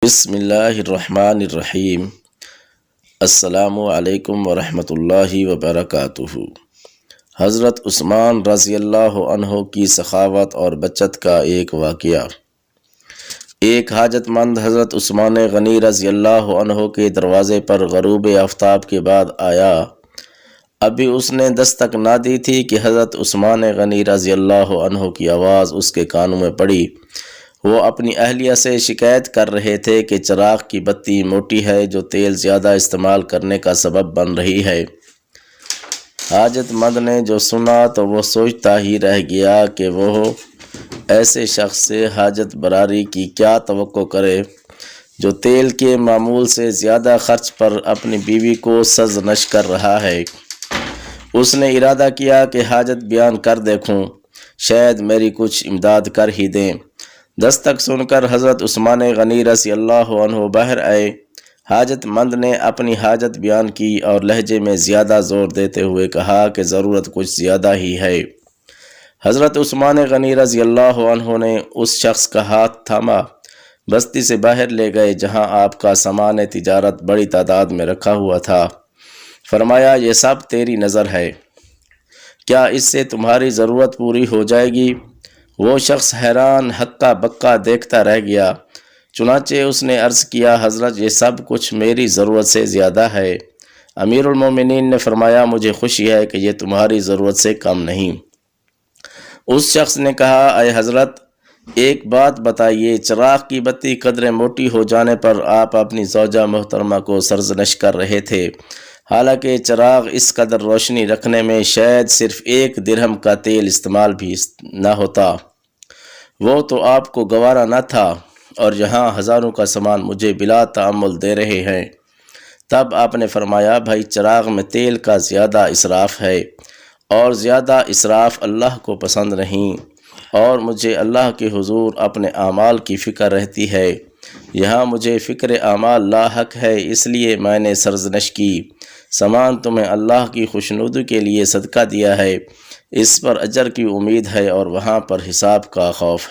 بسم اللہ الرحمن الرحیم۔ السلام علیکم ورحمۃ اللہ وبرکاتہ۔ حضرت عثمان رضی اللہ عنہ کی سخاوت اور بچت کا ایک واقعہ۔ ایک حاجت مند حضرت عثمان غنی رضی اللہ عنہ کے دروازے پر غروب آفتاب کے بعد آیا۔ ابھی اس نے دستک نہ دی تھی کہ حضرت عثمان غنی رضی اللہ عنہ کی آواز اس کے کانوں میں پڑی۔ وہ اپنی اہلیہ سے شکایت کر رہے تھے کہ چراغ کی بتی موٹی ہے جو تیل زیادہ استعمال کرنے کا سبب بن رہی ہے۔ حاجت مند نے جو سنا تو وہ سوچتا ہی رہ گیا کہ وہ ایسے شخص سے حاجت براری کی کیا توقع کرے جو تیل کے معمول سے زیادہ خرچ پر اپنی بیوی کو سرزنش کر رہا ہے۔ اس نے ارادہ کیا کہ حاجت بیان کر دیکھوں، شاید میری کچھ امداد کر ہی دیں۔ دستک سن کر حضرت عثمان غنی رضی اللہ عنہ باہر آئے۔ حاجت مند نے اپنی حاجت بیان کی اور لہجے میں زیادہ زور دیتے ہوئے کہا کہ ضرورت کچھ زیادہ ہی ہے۔ حضرت عثمان غنی رضی اللہ عنہ نے اس شخص کا ہاتھ تھاما، بستی سے باہر لے گئے جہاں آپ کا سامان تجارت بڑی تعداد میں رکھا ہوا تھا۔ فرمایا، یہ سب تیری نظر ہے، کیا اس سے تمہاری ضرورت پوری ہو جائے گی؟ وہ شخص حیران ہکا بکا دیکھتا رہ گیا۔ چنانچہ اس نے عرض کیا، حضرت یہ سب کچھ میری ضرورت سے زیادہ ہے۔ امیر المومنین نے فرمایا، مجھے خوشی ہے کہ یہ تمہاری ضرورت سے کم نہیں۔ اس شخص نے کہا، اے حضرت ایک بات بتائیے، چراغ کی بتی قدرے موٹی ہو جانے پر آپ اپنی زوجہ محترمہ کو سرزنش کر رہے تھے، حالانکہ چراغ اس قدر روشنی رکھنے میں شاید صرف 1 درہم کا تیل استعمال بھی نہ ہوتا۔ وہ تو آپ کو گوارا نہ تھا، اور یہاں ہزاروں کا سامان مجھے بلا تعمل دے رہے ہیں۔ تب آپ نے فرمایا، بھائی چراغ میں تیل کا زیادہ اسراف ہے، اور زیادہ اسراف اللہ کو پسند نہیں، اور مجھے اللہ کے حضور اپنے اعمال کی فکر رہتی ہے۔ یہاں مجھے فکر اعمال لاحق ہے، اس لیے میں نے سرزنش کی۔ سامان تمہیں اللہ کی خوشنودی کے لیے صدقہ دیا ہے، اس پر اجر کی امید ہے اور وہاں پر حساب کا خوف ہے۔